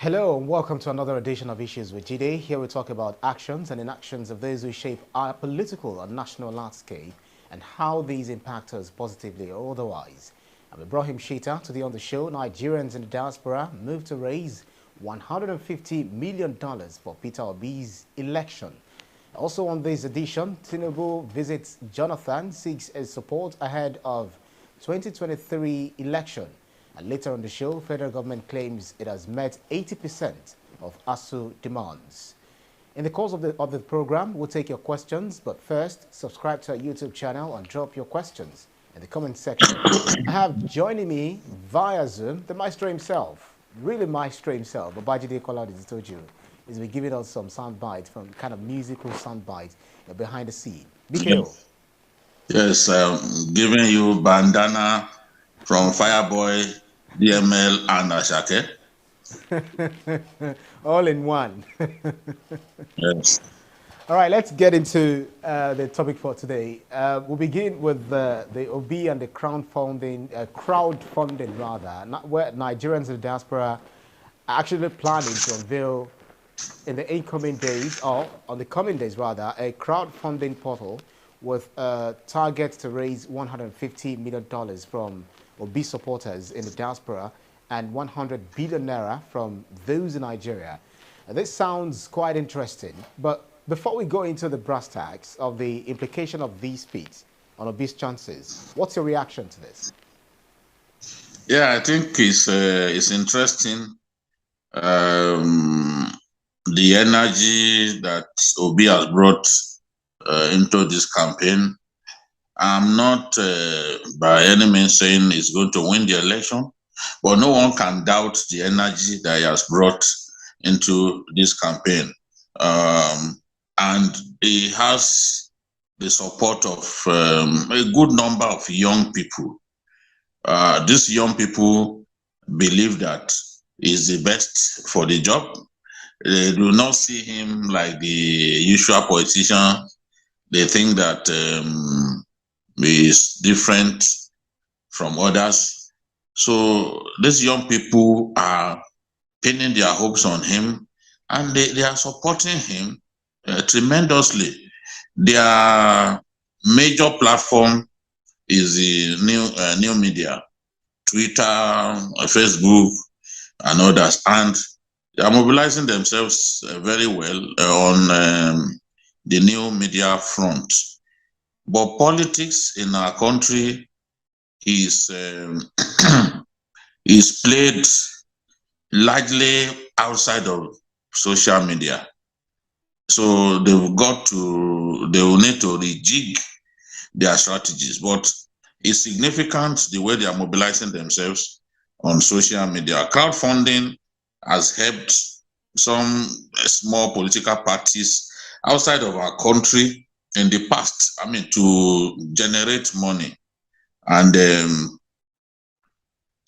Hello and welcome to another edition of Issues with Jide. Here we talk about actions and inactions of those who shape our political and national landscape and how these impact us positively or otherwise. I'm Ibrahim Shita. Today on the show, Nigerians in the diaspora move to raise $150 million for Peter Obi's election. Also on this edition, Tinubu visits Jonathan, seeks his support ahead of 2023 election. And later on the show, federal government claims it has met 80% of ASUU demands. In the course of the program, we'll take your questions, but first, subscribe to our YouTube channel and drop your questions in the comment section. I have joining me via Zoom the maestro himself, really maestro himself, Babajide Kolade-Otitoju. He's been giving us some sound bites from kind of musical sound bites behind the scene. BKO. Yes, giving you bandana from Fireboy, DML, and Ashake. All in one. Yes. All right, let's get into the topic for today. We'll begin with the Obi and the crowdfunding where Nigerians in the diaspora are actually planning to unveil in the incoming days, or on the coming days rather, a crowdfunding portal with a target to raise $150 million from Obi supporters in the diaspora and 100 billion naira from those in Nigeria. This sounds quite interesting, but before we go into the brass tacks of the implication of these feats on Obi's chances, what's your reaction to this? Yeah, I think it's interesting. The energy that Obi has brought into this campaign. I'm not by any means saying he's going to win the election, but no one can doubt the energy that he has brought into this campaign. And he has the support of a good number of young people. These young people believe that he's the best for the job. They do not see him like the usual politician. They think that is different from others. So these young people are pinning their hopes on him, and they are supporting him tremendously. Their major platform is the new media, Twitter, Facebook, and others, and they are mobilizing themselves very well on the new media front. But politics in our country is is played largely outside of social media. So they will need to rejig their strategies. But it's significant the way they are mobilizing themselves on social media. Crowdfunding has helped some small political parties outside of our country in the past, to generate money. And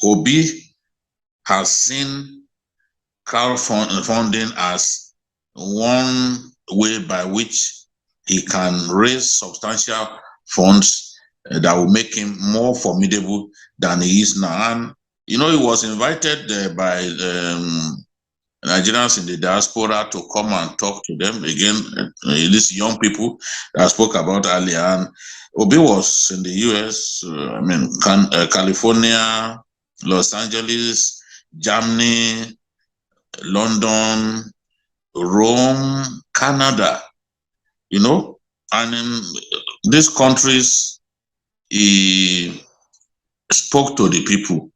Obi has seen crowdfunding as one way by which he can raise substantial funds that will make him more formidable than he is now. And, he was invited by Nigerians in the diaspora to come and talk to them again. These young people that I spoke about earlier. And Obi was in the US, California, Los Angeles, Germany, London, Rome, Canada, and in these countries, he spoke to the people.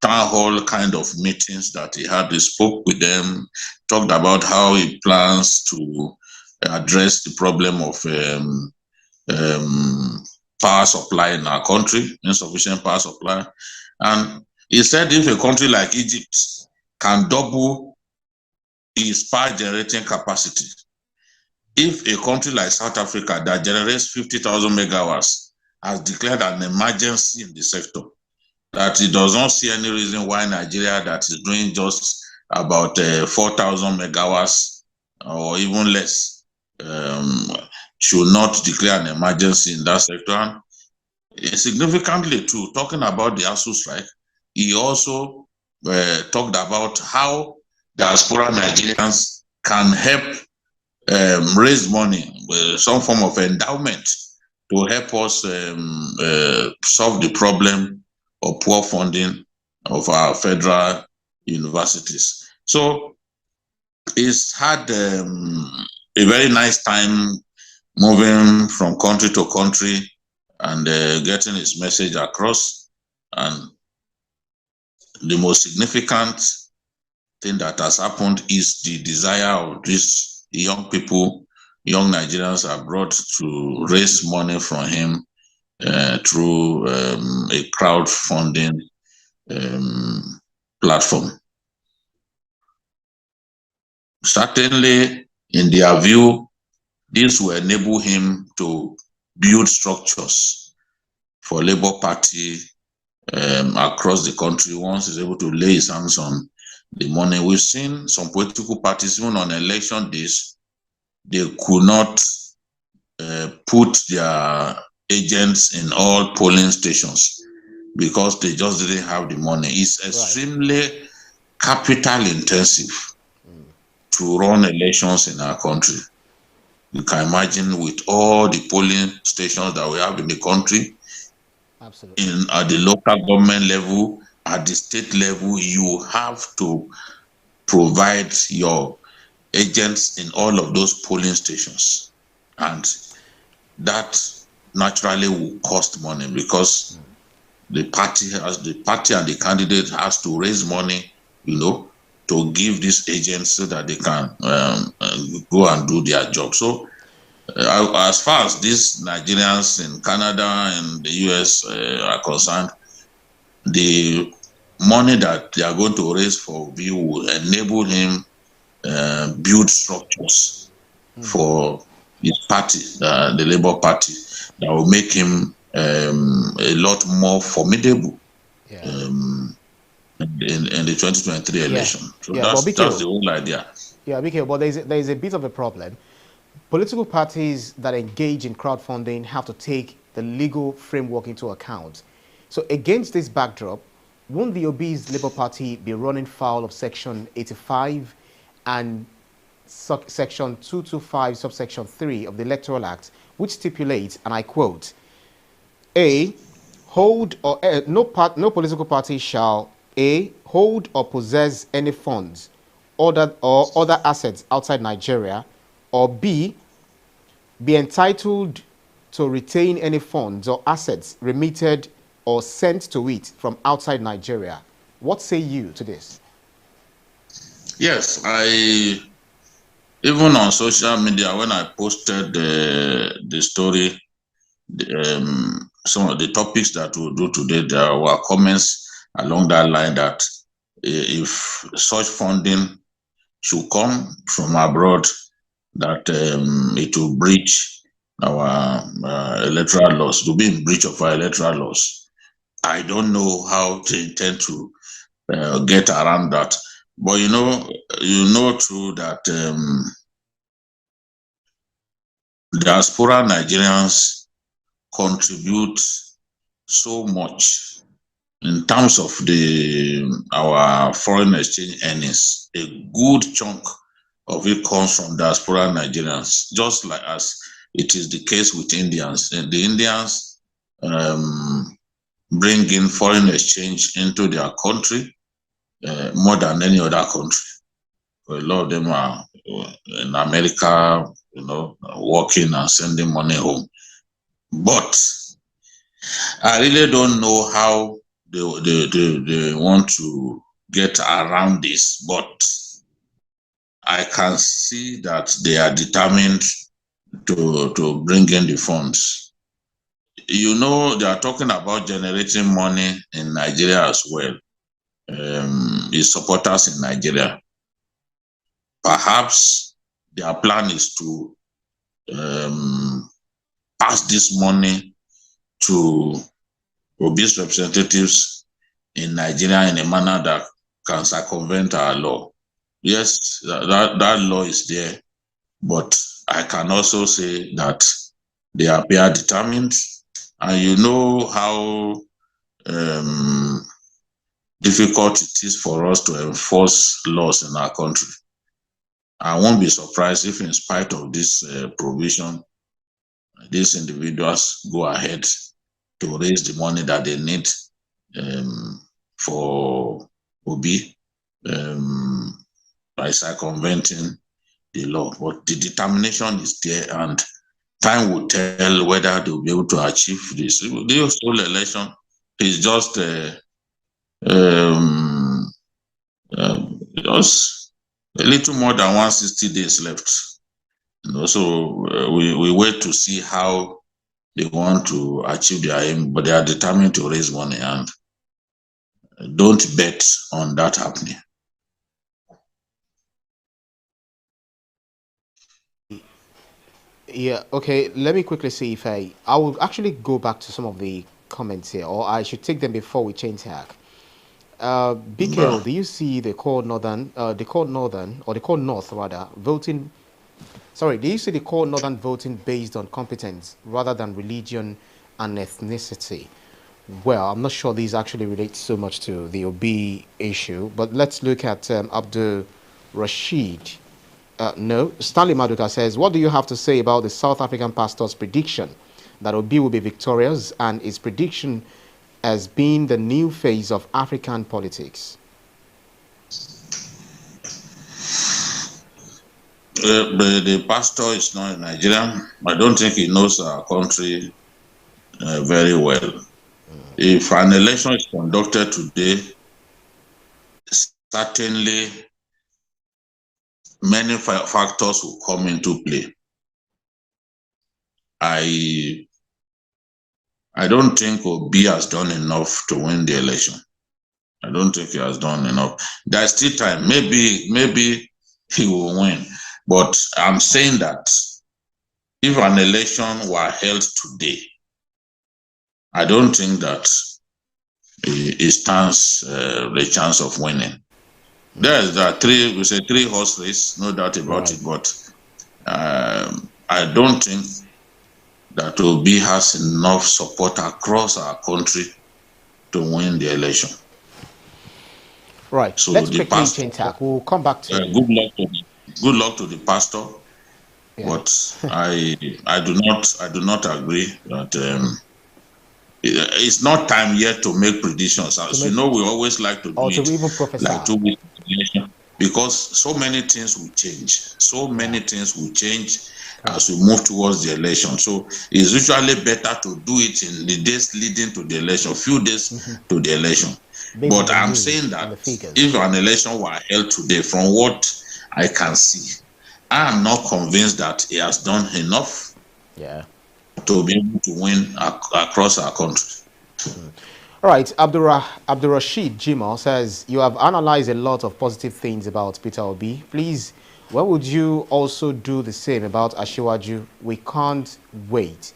Town hall kind of meetings that he had. He spoke with them, talked about how he plans to address the problem of power supply in our country, insufficient power supply. And he said if a country like Egypt can double its power generating capacity, if a country like South Africa that generates 50,000 megawatts has declared an emergency in the sector, that he does not see any reason why Nigeria, that is doing just about 4,000 megawatts or even less, should not declare an emergency in that sector. And significantly too, talking about the ASUU strike, he also talked about how diaspora Nigerians can help raise money, some form of endowment to help us solve the problem of poor funding of our federal universities. So it's had a very nice time moving from country to country and getting his message across. And the most significant thing that has happened is the desire of these young people, young Nigerians abroad, to raise money from him through a crowdfunding platform. Certainly, in their view, this will enable him to build structures for Labour Party across the country once he's able to lay his hands on the money. We've seen some political parties, even on election days, they could not put their agents in all polling stations because they just didn't have the money. It's extremely capital intensive to run elections in our country. You can imagine with all the polling stations that we have in the country, absolutely, at the local government level, at the state level, you have to provide your agents in all of those polling stations. And that naturally will cost money because the party and the candidate has to raise money, to give these agents so that they can go and do their job. So as far as these Nigerians in Canada and the US are concerned, the money that they are going to raise for View will enable him build structures for his party, the Labour Party, that will make him a lot more formidable in the 2023 election. So that's the whole idea. Yeah, Mikhail, but there is a bit of a problem. Political parties that engage in crowdfunding have to take the legal framework into account. So against this backdrop, won't the obese Labour Party be running foul of Section 85 and Section 225, subsection 3 of the Electoral Act, which stipulates, and I quote, A, hold or no political party shall A, hold or possess any funds or other assets outside Nigeria, or B, be entitled to retain any funds or assets remitted or sent to it from outside Nigeria. What say you to this? Yes, even on social media, when I posted the story, some of the topics that we'll do today, there were comments along that line that if such funding should come from abroad, that it will breach our electoral laws, to be in breach of our electoral laws. I don't know how they intend to get around that. But you know too that diaspora Nigerians contribute so much in terms of our foreign exchange earnings. A good chunk of it comes from diaspora Nigerians, just like as it is the case with Indians. The Indians bring in foreign exchange into their country more than any other country. A lot of them are in America, working and sending money home. But I really don't know how they want to get around this, but I can see that they are determined to bring in the funds. They are talking about generating money in Nigeria as well. His supporters in Nigeria. Perhaps their plan is to pass this money to obese representatives in Nigeria in a manner that can circumvent our law. Yes, that law is there, but I can also say that they appear determined. And you know how difficult it is for us to enforce laws in our country. I won't be surprised if, in spite of this provision, these individuals go ahead to raise the money that they need for Obi by circumventing the law. But the determination is there, and time will tell whether they will be able to achieve this. The whole election is just just a little more than 160 days left. So we wait to see how they want to achieve their aim, but they are determined to raise money, and don't bet on that happening. Yeah, okay, let me quickly see if I will actually go back to some of the comments here, or I should take them before we change tack. BKL, do you see the core north rather voting? Sorry, do you see the core northern voting based on competence rather than religion and ethnicity? Well, I'm not sure these actually relate so much to the Obi issue, but let's look at Abdul Rashid. No, Stanley Maduka says, what do you have to say about the South African pastor's prediction that Obi will be victorious and his prediction as being the new phase of African politics? The pastor is not a Nigerian. I don't think he knows our country very well. If an election is conducted today, certainly many factors will come into play. I don't think Obi has done enough to win the election. I don't think he has done enough. There's still time. Maybe he will win. But I'm saying that if an election were held today, I don't think that he stands the chance of winning. There's a three-horse race, no doubt about it, but I don't think that Obi has enough support across our country to win the election. Right. So let's quickly change tack. We'll come back to good luck to the pastor. Yeah. But I do not agree that it's not time yet to make predictions. As you know, we always like to do it even prophesy. Like 2 weeks because so many things will change. So many things will change as we move towards the election. So it's usually better to do it in the days leading to the election, few days to the election. But I'm saying that if an election were held today, from what I can see, I am not convinced that he has done enough to be able to win across our country. All right, Abdul Rashid Jimo says, you have analyzed a lot of positive things about Peter Obi. Please, when would you also do the same about Asiwaju? We can't wait.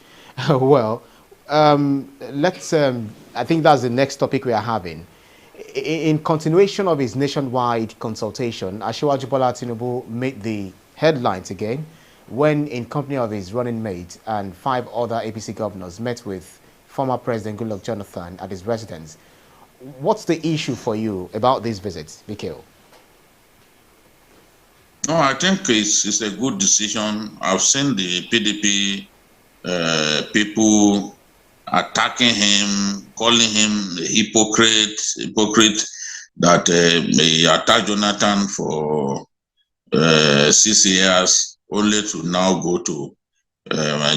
Well, let's, I think that's the next topic we are having. In continuation of his nationwide consultation, Asiwaju Bola Tinubu made the headlines again when, in company of his running mate and 5 other APC governors, met with former President Goodluck Jonathan at his residence. What's the issue for you about these visits, Mikhail? No, I think it's a good decision. I've seen the PDP people attacking him, calling him a hypocrite that he attacked Jonathan for 6 years, only to now go to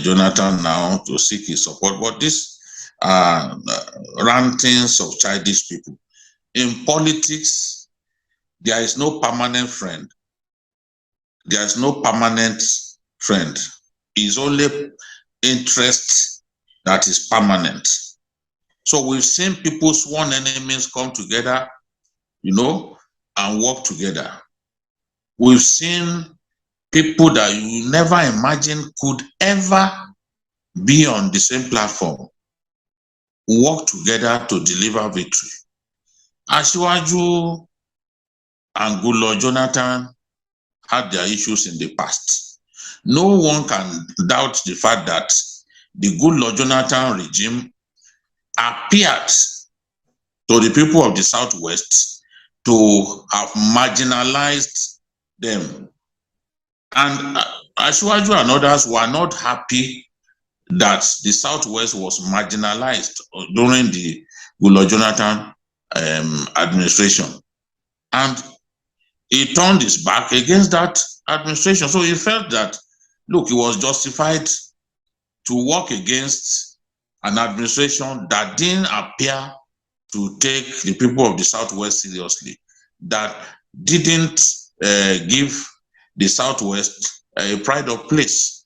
Jonathan now to seek his support. But this rantings of childish people. In politics, there is no permanent friend. There is no permanent friend. It's only interest that is permanent. So we've seen people's sworn enemies come together, and work together. We've seen people that you never imagined could ever be on the same platform work together to deliver victory. Asiwaju and Goodluck Jonathan had their issues in the past. No one can doubt the fact that the Goodluck Jonathan regime appeared to the people of the Southwest to have marginalized them. And ASUU and others were not happy that the Southwest was marginalized during the Goodluck Jonathan administration. And he turned his back against that administration. So he felt that, look, he was justified to work against an administration that didn't appear to take the people of the Southwest seriously, that didn't give the Southwest a pride of place,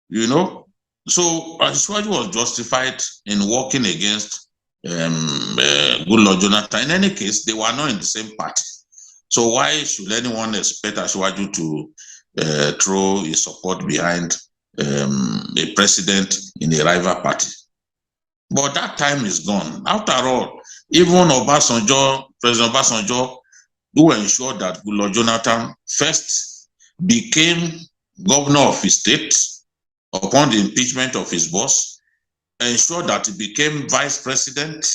you know. So ASUU was justified in working against Goodluck Jonathan. In any case, they were not in the same party. So why should anyone expect ASUU to throw his support behind a president in a rival party? But that time is gone. After all, even President Obasanjo, who ensured that Goodluck Jonathan first became governor of his state upon the impeachment of his boss, ensured that he became vice president,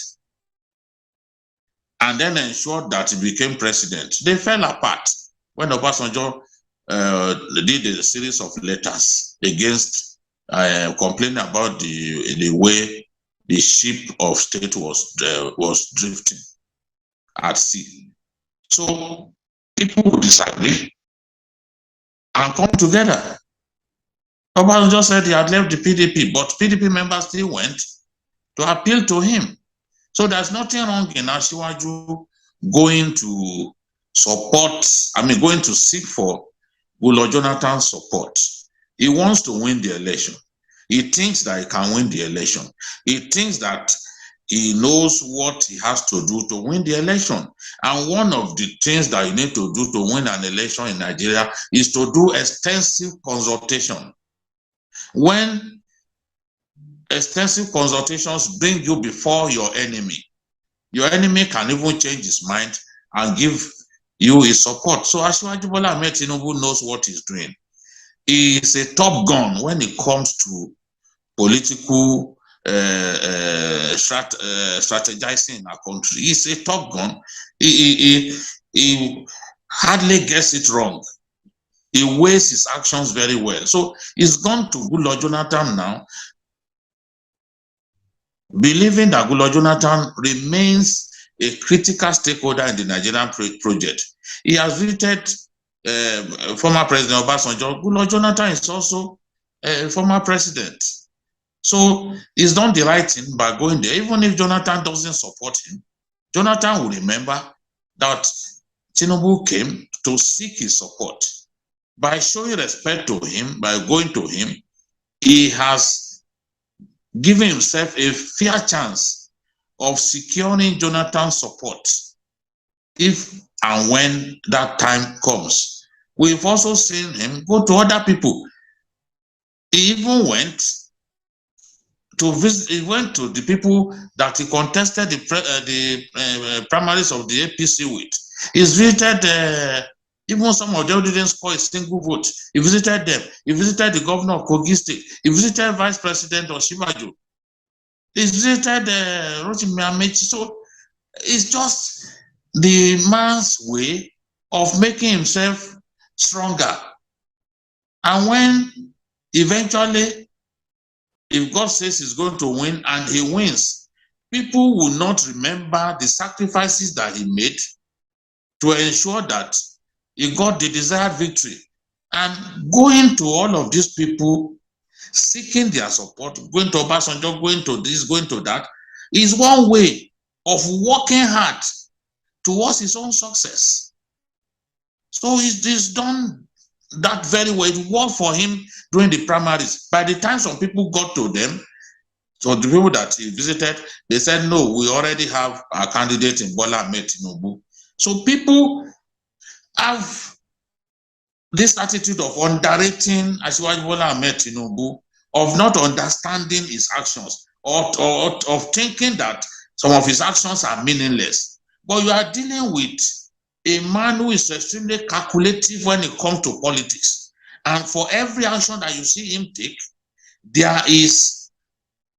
and then ensured that he became president. They fell apart when Obasanjo did a series of letters against, complaining about the way the ship of state was drifting at sea. So people would disagree and come together. Obasanjo said he had left the PDP, but PDP members still went to appeal to him. So there's nothing wrong in ASUU going to support, going to seek for Goodluck Jonathan's support. He wants to win the election. He thinks that he can win the election. He thinks that he knows what he has to do to win the election. And one of the things that you need to do to win an election in Nigeria is to do extensive consultation. When extensive consultations bring you before your enemy can even change his mind and give you his support. So ASUU Bola Ahmed Tinubu knows what he's doing. He is a top gun when it comes to political strategizing in our country. He's a top gun. He hardly gets it wrong. He weighs his actions very well. So he's gone to Goodluck Jonathan now, believing that Goodluck Jonathan remains a critical stakeholder in the Nigerian project. He has visited former President Obasanjo. Goodluck Jonathan is also a former president. So he's done the right thing by going there. Even if Jonathan doesn't support him, Jonathan will remember that Tinubu came to seek his support. By showing respect to him, by going to him, he has given himself a fair chance of securing Jonathan's support if and when that time comes. We've also seen him go to other people. He even went to visit, he went to the people that he contested the primaries of the APC with. He's visited even some of them who didn't score a single vote. He visited them. He visited the governor of Kogi State. He visited Vice President Osinbajo. He visited Rotimi Amechi. So it's just the man's way of making himself stronger. And when eventually, if God says he's going to win and he wins, people will not remember the sacrifices that he made to ensure that he got the desired victory. And going to all of these people, seeking their support, going to Obasanjo, going to this, going to that, is one way of working hard towards his own success. So he's done that very well. It worked for him during the primaries. By the time some people got to them, so the people that he visited, they said, no, we already have our candidate in Bola Ahmed Tinubu. So people have this attitude of underrating ASUU Bola Ahmed Tinubu, of not understanding his actions, or of thinking that some of his actions are meaningless. But you are dealing with a man who is extremely calculative when it comes to politics. And for every action that you see him take, there is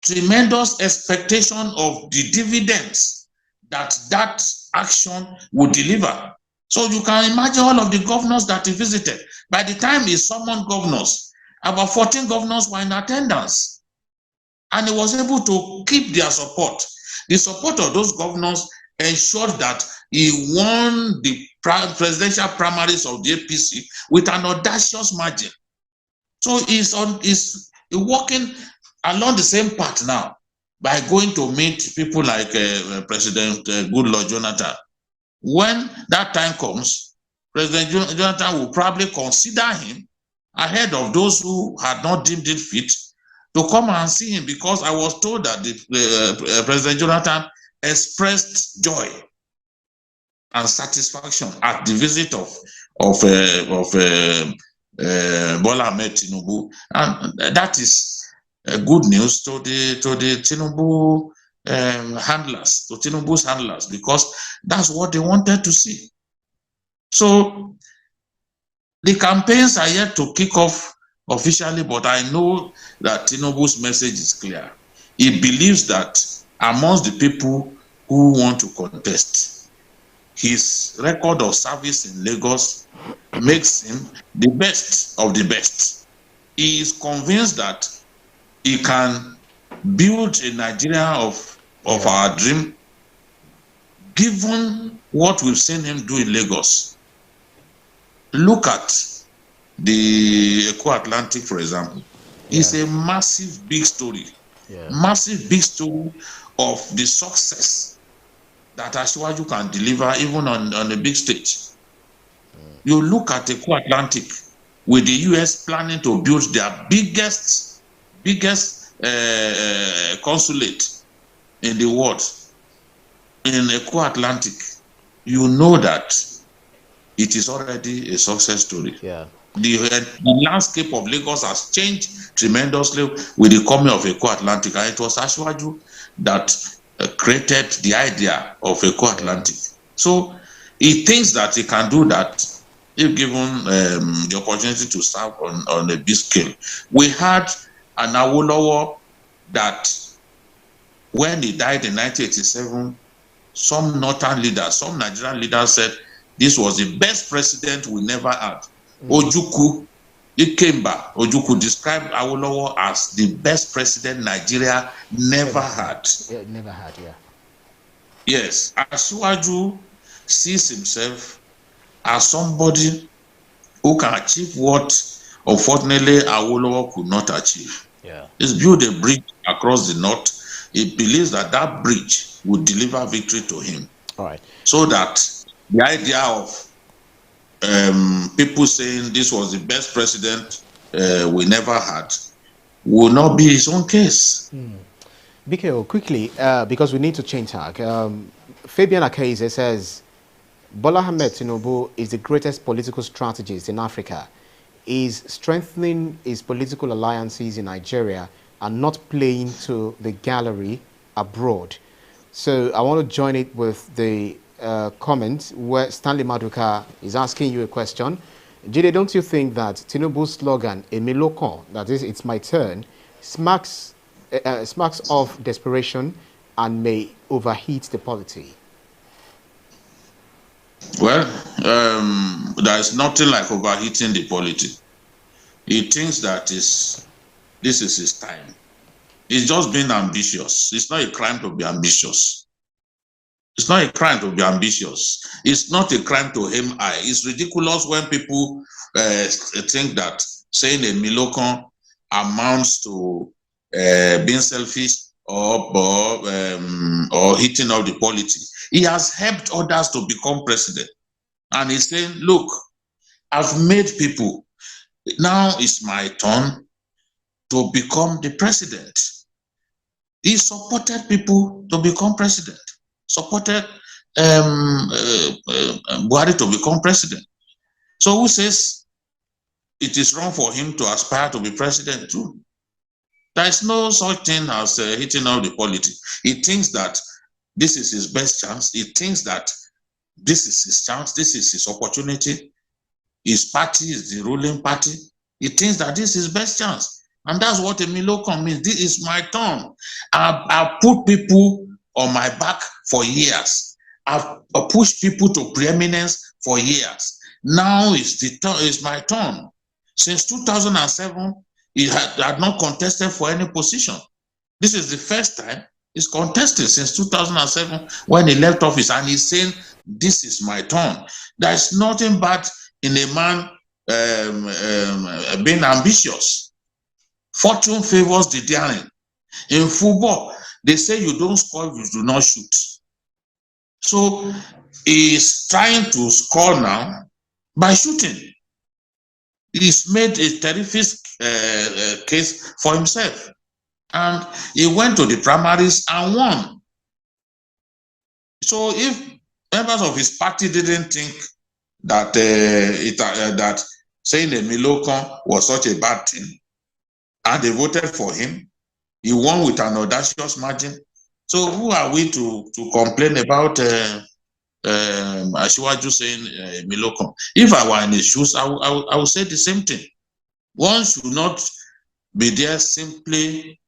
tremendous expectation of the dividends that that action would deliver. So you can imagine all of the governors that he visited. By the time he summoned governors, about 14 governors were in attendance. And he was able to keep their support. The support of those governors ensured that he won the presidential primaries of the APC with an audacious margin. So he's walking along the same path now by going to meet people like President Goodluck Jonathan. When that time comes, President Jonathan will probably consider him ahead of those who had not deemed it fit to come and see him, because I was told that President Jonathan expressed joy and satisfaction at the visit of Bola Ahmed Tinubu, and that is good news to the Tinubu handlers, to Tinubu's handlers, because that's what they wanted to see. So the campaigns are yet to kick off officially, but I know that Tinubu's message is clear. He believes that amongst the people who want to contest, his record of service in Lagos makes him the best of the best. He is convinced that he can build a Nigeria of our dream, given what we've seen him do in Lagos. Look at the Eco-Atlantic, for example. It's a massive, big story. Massive, big story of the success that ASUU can deliver even on a big stage. You look at Eco-Atlantic with the US planning to build their biggest consulate in the world in Eco-Atlantic. You know that it is already a success story. The landscape of Lagos has changed tremendously with the coming of Eco-Atlantic, and it was ASUU that created the idea of Eco-Atlantic. So he thinks that he can do that if given the opportunity to serve on a big scale. We had an Awolowo that, when he died in 1987, some northern leaders, some Nigerian leaders said this was the best president we never had. Ojukwu Ikemba Ojukwu described Awolowo as the best president Nigeria never had. Yes, ASUU sees himself as somebody who can achieve what, unfortunately, Awolowo could not achieve. He's built a bridge across the north. He believes that that bridge will deliver victory to him. So that the idea of people saying this was the best president we never had will not be his own case. BKO, quickly, because we need to change tack. Fabian Akeze says, Bola Ahmed Tinubu is the greatest political strategist in Africa. Is strengthening his political alliances in Nigeria and not playing to the gallery abroad. So I want to join it with the comment where Stanley Maduka is asking you a question. Jide, don't you think that Tinubu's slogan, Emilokon, that is, it's my turn, smacks of desperation and may overheat the polity? Well, there is nothing like overheating the polity. He thinks that this is his time. He's just being ambitious. It's not a crime to be ambitious. It's not a crime to be ambitious. It's not a crime to aim high. It's ridiculous when people think that saying a Milokon amounts to being selfish or hitting up the polity. He has helped others to become president. And he's saying, look, I've made people. Now it's my turn to become the president. He supported people to become president. Supported Buhari to become president. So who says it is wrong for him to aspire to be president too? There is no such thing as hitting out the polity. He thinks that this is his best chance. He thinks that this is his chance. This is his opportunity. His party is the ruling party. He thinks that this is his best chance. And that's what a Milokon means. This is my turn. I put people on my back for years. I've pushed people to preeminence for years. Now it's my turn. Since 2007, he had not contested for any position. This is the first time he's contested since 2007 when he left office, and he's saying, this is my turn. There's nothing bad in a man being ambitious. Fortune favors the daring. In football, they say you don't score if you do not shoot. So he's trying to score now by shooting. He's made a terrific case for himself. And he went to the primaries and won. So if members of his party didn't think that that saying a Milokon was such a bad thing, and they voted for him, he won with an audacious margin. So who are we to complain about Asiwaju saying Milokon? If I were in his shoes, I would say the same thing. One should not be there simply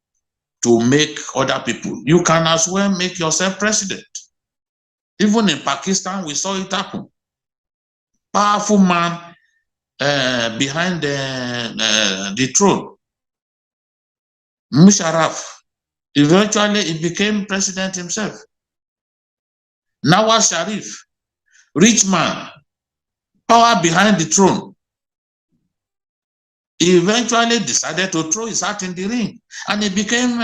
to make other people. You can as well make yourself president. Even in Pakistan, we saw it happen. Powerful man behind the throne, Musharraf, eventually he became president himself. Nawaz Sharif, rich man, power behind the throne. He eventually decided to throw his hat in the ring, and he became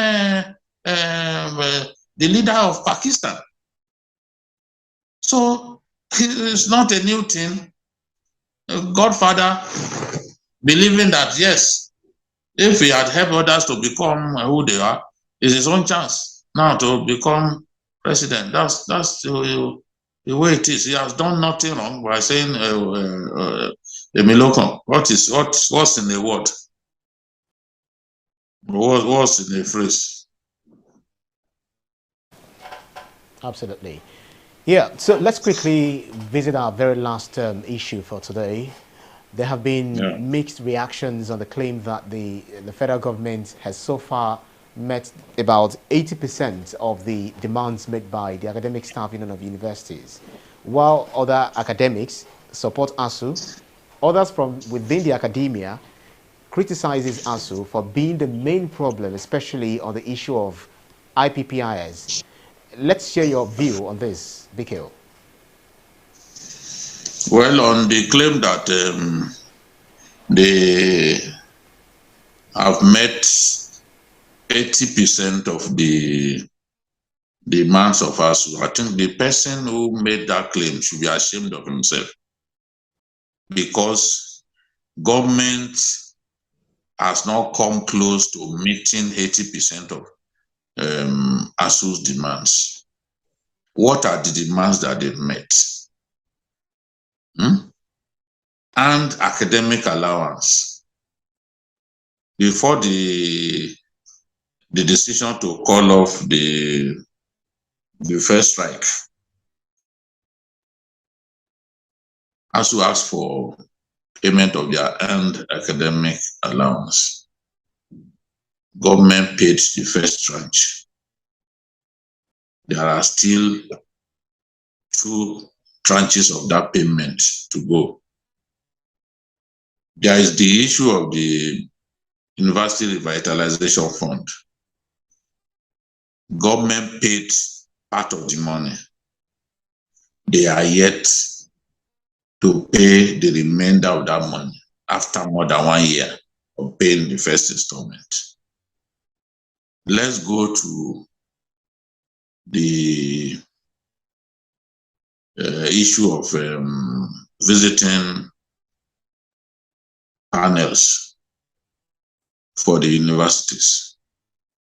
the leader of Pakistan. So it's not a new thing. Godfather believing that, yes, if he had helped others to become who they are, it's his own chance now to become president. That's the way it is. He has done nothing wrong by saying Emilokon. What's in the word? What's in the phrase? Absolutely. Yeah, so let's quickly visit our very last issue for today. There have been mixed reactions on the claim that the federal government has so far met about 80% of the demands made by the academic staff union of universities, while other academics support ASUU. Others from within the academia criticizes ASUU for being the main problem, especially on the issue of IPPIS. Let's share your view on this, Bikil. Well, on the claim that they have met 80% of the demands of ASUU, I think the person who made that claim should be ashamed of himself, because government has not come close to meeting 80% of ASUU's demands. What are the demands that they've met? And academic allowance. Before the decision to call off the first strike, ASUU asked for payment of their earned academic allowance. Government paid the first tranche. There are still 2 tranches of that payment to go. There is the issue of the University Revitalization Fund. Government paid part of the money. They are yet to pay the remainder of that money after more than 1 year of paying the first installment. Let's go to the issue of visiting panels for the universities,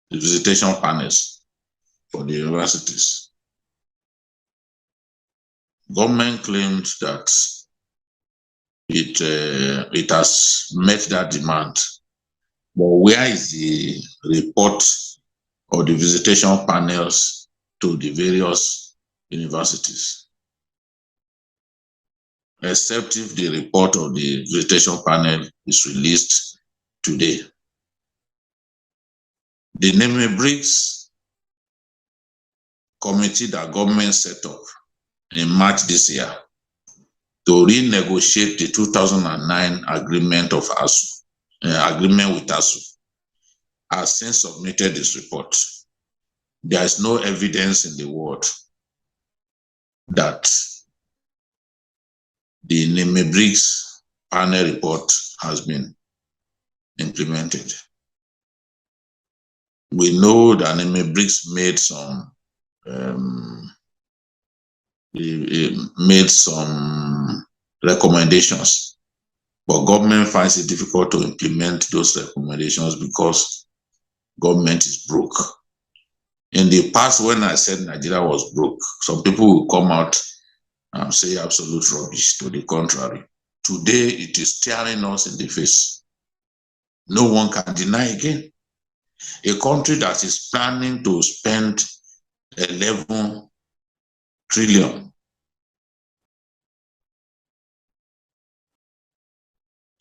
the visitation panels for the universities. Government claimed that it has met that demand, but where is the report of the visitation panels to the various universities? Except if the report of the visitation panel is released today. The naming bricks committee that government set up in March this year to renegotiate the 2009 agreement of ASUU, agreement with ASUU, has since submitted this report. There is no evidence in the world that the Nime-Briggs panel report has been implemented. We know that Nime-Briggs made some recommendations, but government finds it difficult to implement those recommendations because government is broke. In the past, when I said Nigeria was broke, some people will come out and say absolute rubbish to the contrary. Today, it is staring us in the face. No one can deny again. A country that is planning to spend 11 trillion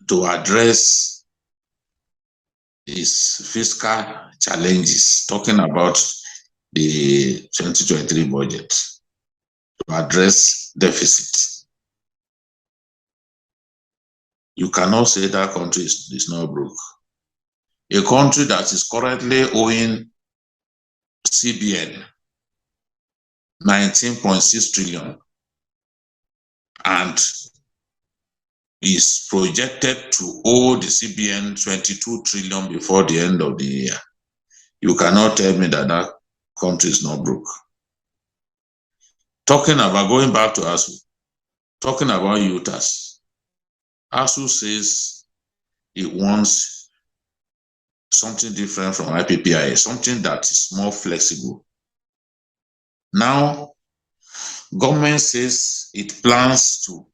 to address its fiscal challenges, talking about the 2023 budget, to address deficit. You cannot say that country is not broke. A country that is currently owing CBN 19.6 trillion and is projected to owe the CBN 22 trillion before the end of the year. You cannot tell me that that country is not broke. Talking about, going back to ASUU, talking about UTAS, ASUU says it wants something different from IPPIA, something that is more flexible. Now, government says it plans to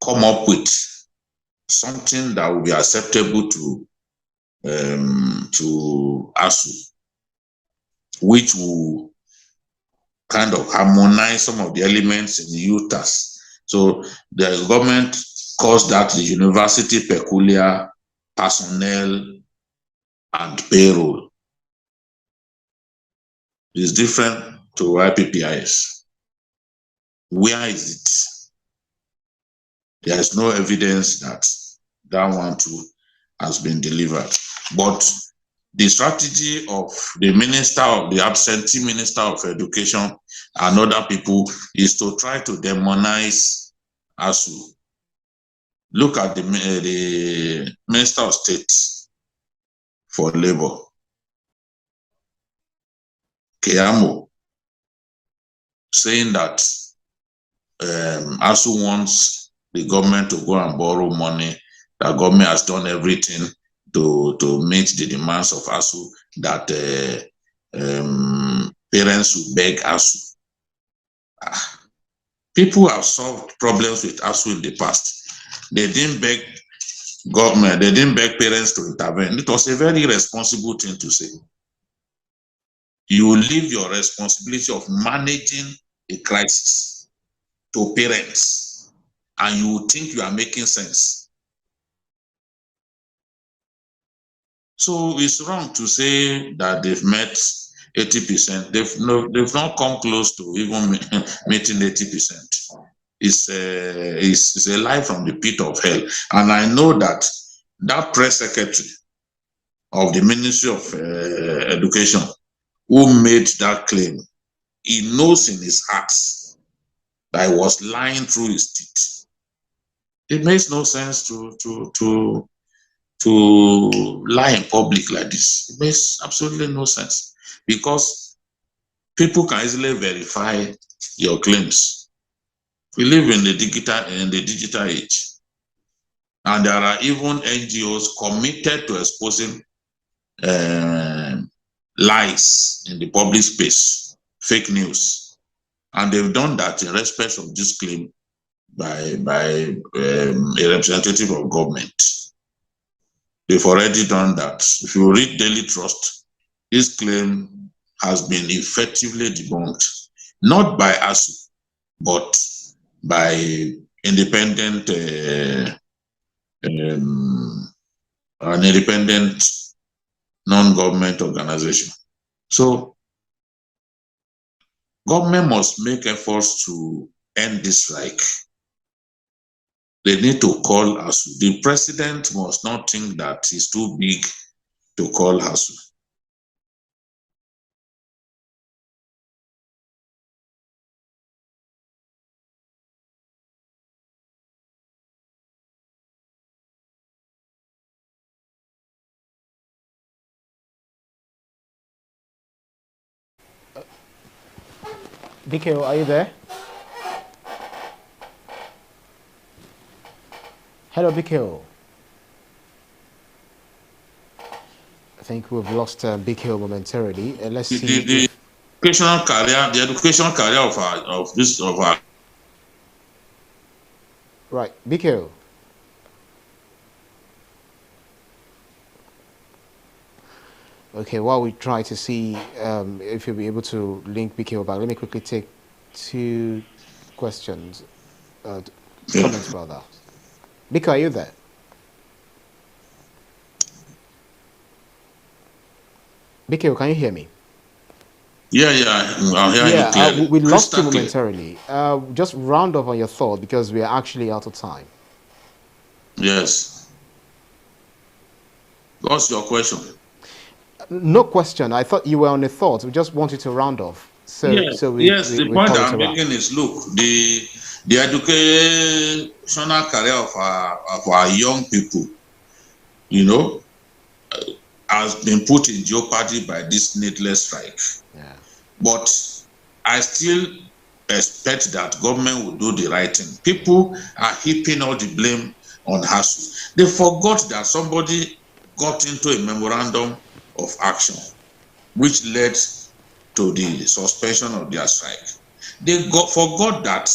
come up with something that will be acceptable to ASUU, which will kind of harmonize some of the elements in the UTAS. So the government calls that the university peculiar personnel and payroll. It's different to IPPIS. Where is it? There is no evidence that that one too has been delivered. But the strategy of the minister, of the absentee minister of education and other people is to try to demonize ASUU. Look at the Minister of State for Labor, Keyamo, saying that ASUU wants the government to go and borrow money, that government has done everything to meet the demands of ASUU, that parents will beg ASUU. People have solved problems with ASUU in the past. They didn't beg government, they didn't beg parents to intervene. It was a very responsible thing to say. You leave your responsibility of managing a crisis to parents, and you think you are making sense. So it's wrong to say that they've met 80%. They've not come close to even meeting 80%. It's a lie from the pit of hell. And I know that that press secretary of the Ministry of Education who made that claim, he knows in his heart that he was lying through his teeth. It makes no sense to lie in public like this. It makes absolutely no sense, because people can easily verify your claims. We live in the digital age, and there are even NGOs committed to exposing lies in the public space, fake news, and they've done that in respect of this claim by a representative of government. They've already done that. If you read Daily Trust, this claim has been effectively debunked, not by ASUU, but by independent an independent non-government organization. So Government must make efforts to end this strike. They need to call ASUU. The president must not think that it's too big to call ASUU. BKO, are you there? Hello, BKO. I think we've lost BKO momentarily. Let's see. The educational career, the educational career of our. Right, BKO. Okay, while we try to see if you'll be able to link BKO back, let me quickly take two questions, comments rather. BKO, are you there? BKO, can you hear me? Yeah, I'll hear you clearly. We lost you momentarily. Just round off on your thought because we are actually out of time. Yes. What's your question? No question. I thought you were on a thought. We just wanted to round off. Yes, the point I'm making is, look, the educational career of our young people, you know, has been put in jeopardy by this needless strike. Yeah. But I still expect that government will do the right thing. People are heaping all the blame on ASUU. They forgot that somebody got into a memorandum of action which led to the suspension of their strike. They forgot that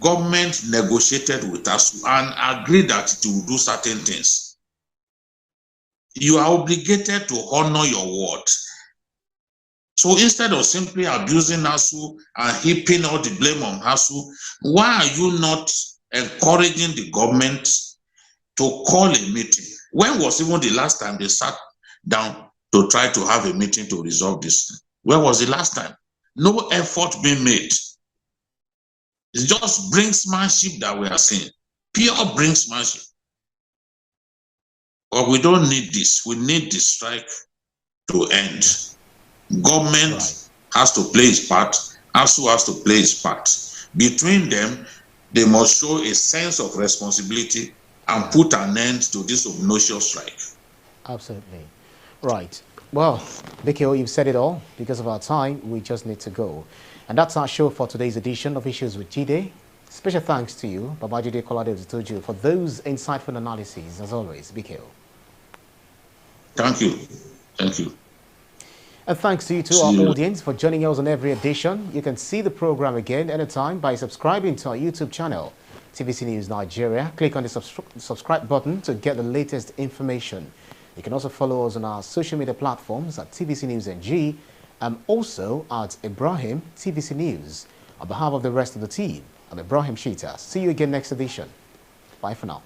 government negotiated with ASUU and agreed that it will do certain things. You are obligated to honor your word. So instead of simply abusing ASUU and heaping all the blame on ASUU, why are you not encouraging the government to call a meeting? When was even the last time they sat down to try to have a meeting to resolve this? When was the last time? No effort being made. It's just brinksmanship that we are seeing. Pure brinksmanship. But we don't need this. We need the strike to end. Government has to play its part. ASUU has to play its part. Between them, they must show a sense of responsibility and put an end to this obnoxious strike. Absolutely. Right. Well, BKO, you've said it all. Because of our time, we just need to go. And that's our show for today's edition of Issues with Jide. Special thanks to you, Babajide Kolade-Otitoju, for those insightful analyses, as always, BKO. Thank you. Thank you. And thanks to you to our audience for joining us on every edition. You can see the program again anytime by subscribing to our YouTube channel, TVC News Nigeria. Click on the subscribe button to get the latest information. You can also follow us on our social media platforms at TVC News NG and also at Ibrahim TVC News. On behalf of the rest of the team, I'm Ibrahim Shita. See you again next edition. Bye for now.